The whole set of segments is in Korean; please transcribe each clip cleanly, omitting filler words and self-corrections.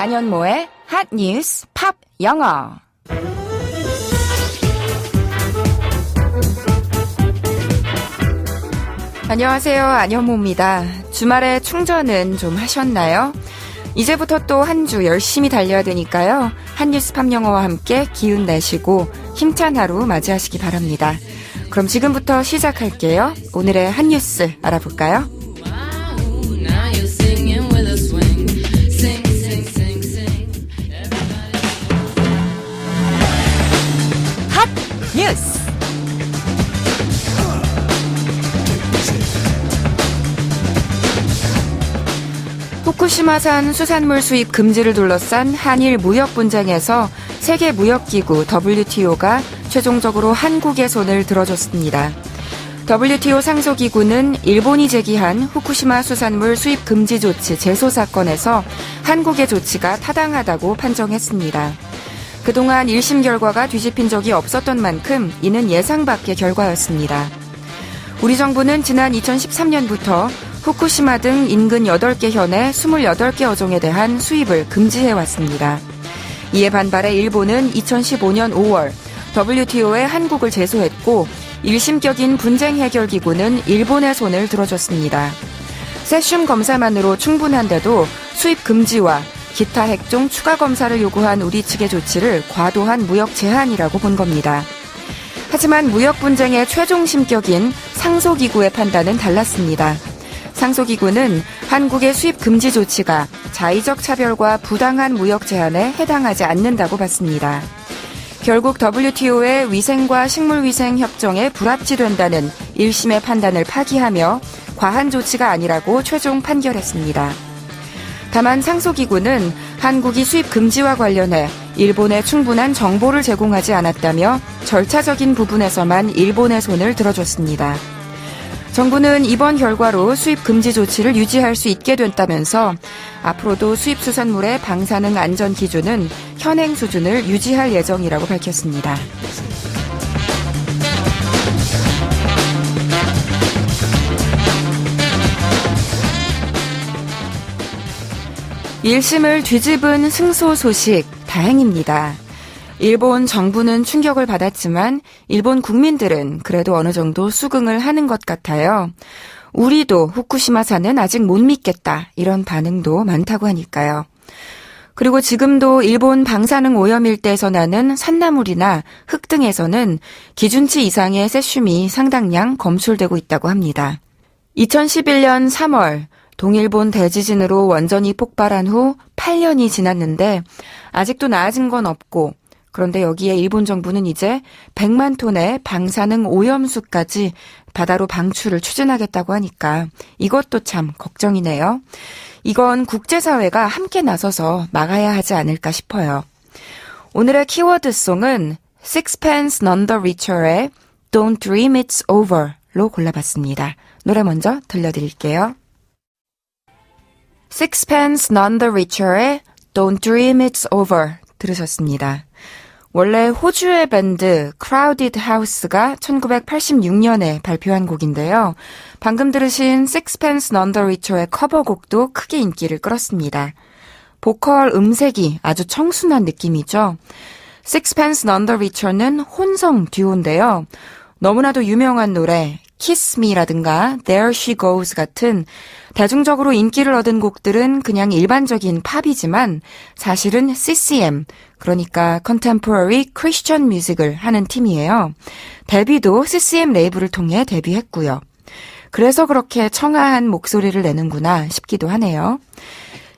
안현모의 핫뉴스 팝 영어. 안녕하세요. 안현모입니다. 주말에 충전은 좀 하셨나요? 이제부터 또 한 주 열심히 달려야 되니까요. 핫뉴스 팝 영어와 함께 기운 내시고 힘찬 하루 맞이하시기 바랍니다. 그럼 지금부터 시작할게요. 오늘의 핫뉴스 알아볼까요? 핫뉴스! 후쿠시마산 수산물 수입 금지를 둘러싼 한일 무역 분쟁에서 세계무역기구 WTO가 최종적으로 한국의 손을 들어줬습니다. WTO 상소기구는 일본이 제기한 후쿠시마 수산물 수입 금지 조치 제소 사건에서 한국의 조치가 타당하다고 판정했습니다. 그동안 1심 결과가 뒤집힌 적이 없었던 만큼 이는 예상 밖의 결과였습니다. 우리 정부는 지난 2013년부터 후쿠시마 등 인근 8개 현의 28개 어종에 대한 수입을 금지해왔습니다. 이에 반발해 일본은 2015년 5월 WTO에 한국을 제소했고 1심격인 분쟁 해결 기구는 일본의 손을 들어줬습니다. 세슘 검사만으로 충분한데도 수입 금지와 기타 핵종 추가 검사를 요구한 우리 측의 조치를 과도한 무역 제한이라고 본 겁니다. 하지만 무역 분쟁의 최종 심격인 상소기구의 판단은 달랐습니다. 상소기구는 한국의 수입 금지 조치가 자의적 차별과 부당한 무역 제한에 해당하지 않는다고 봤습니다. 결국 WTO의 위생과 식물위생 협정에 불합치된다는 1심의 판단을 파기하며 과한 조치가 아니라고 최종 판결했습니다. 다만 상소기구는 한국이 수입 금지와 관련해 일본에 충분한 정보를 제공하지 않았다며 절차적인 부분에서만 일본의 손을 들어줬습니다. 정부는 이번 결과로 수입 금지 조치를 유지할 수 있게 됐다면서 앞으로도 수입 수산물의 방사능 안전 기준은 현행 수준을 유지할 예정이라고 밝혔습니다. 1심을 뒤집은 승소 소식 다행입니다. 일본 정부는 충격을 받았지만 일본 국민들은 그래도 어느 정도 수긍을 하는 것 같아요. 우리도 후쿠시마산은 아직 못 믿겠다 이런 반응도 많다고 하니까요. 그리고 지금도 일본 방사능 오염 일대에서 나는 산나물이나 흙 등에서는 기준치 이상의 세슘이 상당량 검출되고 있다고 합니다. 2011년 3월 동일본 대지진으로 원전이 폭발한 후 8년이 지났는데 아직도 나아진 건 없고 그런데 여기에 일본 정부는 이제 100만 톤의 방사능 오염수까지 바다로 방출을 추진하겠다고 하니까 이것도 참 걱정이네요. 이건 국제사회가 함께 나서서 막아야 하지 않을까 싶어요. 오늘의 키워드송은 Sixpence None the Richer의 Don't Dream It's Over로 골라봤습니다. 노래 먼저 들려드릴게요. Sixpence None the Richer의 Don't Dream It's Over 들으셨습니다. 원래 호주의 밴드 Crowded House가 1986년에 발표한 곡인데요. 방금 들으신 Sixpence None the Richer의 커버곡도 크게 인기를 끌었습니다. 보컬 음색이 아주 청순한 느낌이죠. Sixpence None the Richer는 혼성 듀오인데요. 너무나도 유명한 노래 Kiss Me라든가 There She Goes 같은 대중적으로 인기를 얻은 곡들은 그냥 일반적인 팝이지만 사실은 CCM, 그러니까 Contemporary Christian Music을 하는 팀이에요. 데뷔도 CCM 레이블을 통해 데뷔했고요. 그래서 그렇게 청아한 목소리를 내는구나 싶기도 하네요.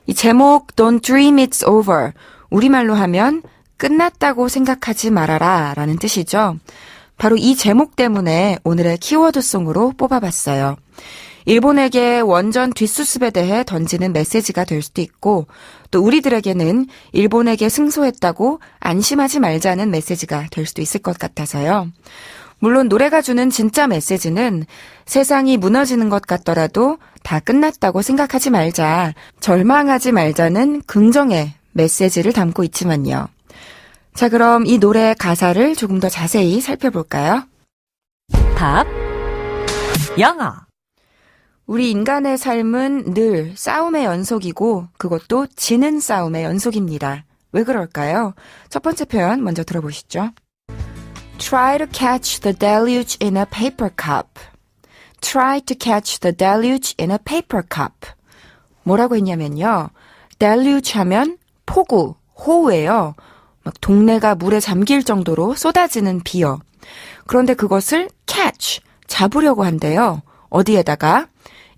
이 제목 Don't Dream It's Over, 우리말로 하면 끝났다고 생각하지 말아라 라는 뜻이죠. 바로 이 제목 때문에 오늘의 키워드송으로 뽑아봤어요. 일본에게 원전 뒷수습에 대해 던지는 메시지가 될 수도 있고 또 우리들에게는 일본에게 승소했다고 안심하지 말자는 메시지가 될 수도 있을 것 같아서요. 물론 노래가 주는 진짜 메시지는 세상이 무너지는 것 같더라도 다 끝났다고 생각하지 말자, 절망하지 말자는 긍정의 메시지를 담고 있지만요. 자, 그럼 이 노래의 가사를 조금 더 자세히 살펴볼까요? 팝 영어. 우리 인간의 삶은 늘 싸움의 연속이고 그것도 지는 싸움의 연속입니다. 왜 그럴까요? 첫 번째 표현 먼저 들어보시죠. Try to catch the deluge in a paper cup. Try to catch the deluge in a paper cup. 뭐라고 했냐면요. deluge 하면 폭우, 호우예요. 막 동네가 물에 잠길 정도로 쏟아지는 비요. 그런데 그것을 catch, 잡으려고 한대요. 어디에다가?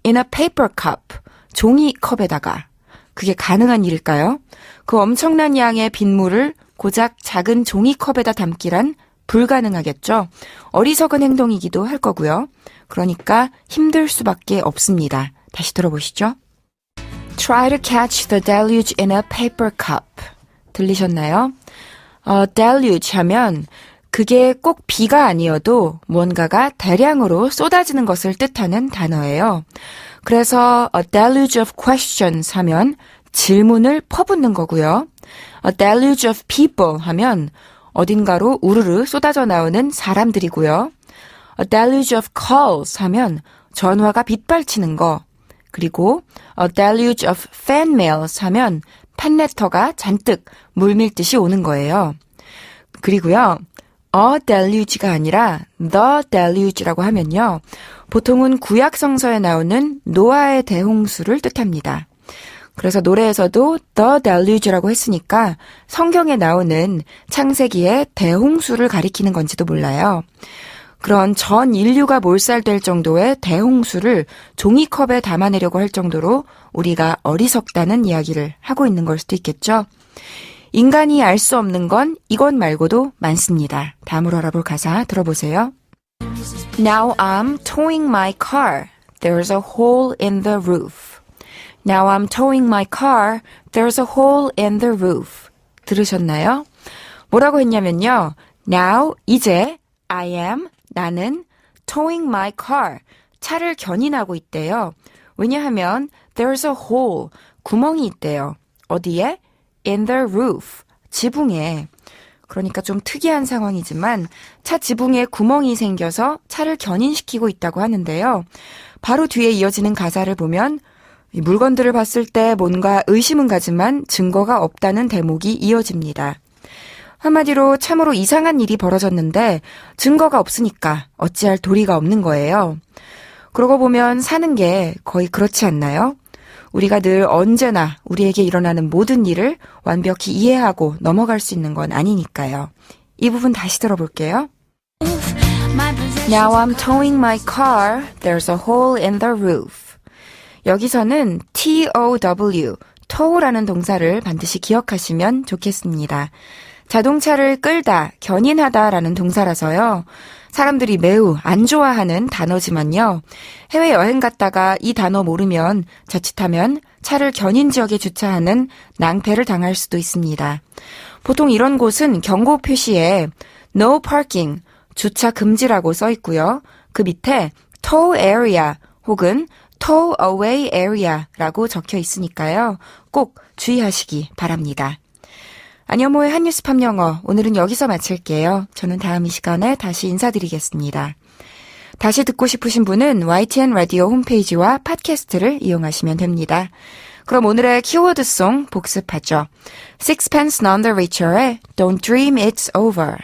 In a paper cup, 종이컵에다가. 그게 가능한 일일까요? 그 엄청난 양의 빗물을 고작 작은 종이컵에다 담기란 불가능하겠죠. 어리석은 행동이기도 할 거고요. 그러니까 힘들 수밖에 없습니다. 다시 들어보시죠. Try to catch the deluge in a paper cup. 들리셨나요? deluge 하면 그게 꼭 비가 아니어도 무언가가 대량으로 쏟아지는 것을 뜻하는 단어예요. 그래서 a deluge of questions 하면 질문을 퍼붓는 거고요. a deluge of people 하면 어딘가로 우르르 쏟아져 나오는 사람들이고요. a deluge of calls 하면 전화가 빗발치는 거. 그리고 a deluge of fan mails 하면 팬레터가 잔뜩 물밀듯이 오는 거예요. 그리고요. a deluge가 아니라 the deluge라고 하면요. 보통은 구약 성서에 나오는 노아의 대홍수를 뜻합니다. 그래서 노래에서도 the deluge라고 했으니까 성경에 나오는 창세기의 대홍수를 가리키는 건지도 몰라요. 그런 전 인류가 몰살될 정도의 대홍수를 종이컵에 담아내려고 할 정도로 우리가 어리석다는 이야기를 하고 있는 걸 수도 있겠죠. 인간이 알 수 없는 건 이것 말고도 많습니다. 다음으로 알아볼 가사 들어보세요. Now I'm towing my car. There's a hole in the roof. Now I'm towing my car. There's a hole in the roof. 들으셨나요? 뭐라고 했냐면요. Now, 이제, I am, 나는 towing my car. 차를 견인하고 있대요. 왜냐하면 there's a hole. 구멍이 있대요. 어디에? In the roof. 지붕에. 그러니까 좀 특이한 상황이지만 차 지붕에 구멍이 생겨서 차를 견인시키고 있다고 하는데요. 바로 뒤에 이어지는 가사를 보면 이 물건들을 봤을 때 뭔가 의심은 가지만 증거가 없다는 대목이 이어집니다. 한마디로 참으로 이상한 일이 벌어졌는데 증거가 없으니까 어찌할 도리가 없는 거예요. 그러고 보면 사는 게 거의 그렇지 않나요? 우리가 늘 언제나 우리에게 일어나는 모든 일을 완벽히 이해하고 넘어갈 수 있는 건 아니니까요. 이 부분 다시 들어볼게요. Now I'm towing my car. There's a hole in the roof. 여기서는 TOW, tow라는 동사를 반드시 기억하시면 좋겠습니다. 자동차를 끌다, 견인하다라는 동사라서요. 사람들이 매우 안 좋아하는 단어지만요. 해외여행 갔다가 이 단어 모르면 자칫하면 차를 견인 지역에 주차하는 낭패를 당할 수도 있습니다. 보통 이런 곳은 경고 표시에 No parking, 주차 금지라고 써 있고요. 그 밑에 tow area 혹은 tow away area라고 적혀 있으니까요. 꼭 주의하시기 바랍니다. 안현모의 한뉴스 팝 영어, 오늘은 여기서 마칠게요. 저는 다음 이 시간에 다시 인사드리겠습니다. 다시 듣고 싶으신 분은 YTN 라디오 홈페이지와 팟캐스트를 이용하시면 됩니다. 그럼 오늘의 키워드송 복습하죠. Sixpence None the Richer의 Don't Dream It's Over.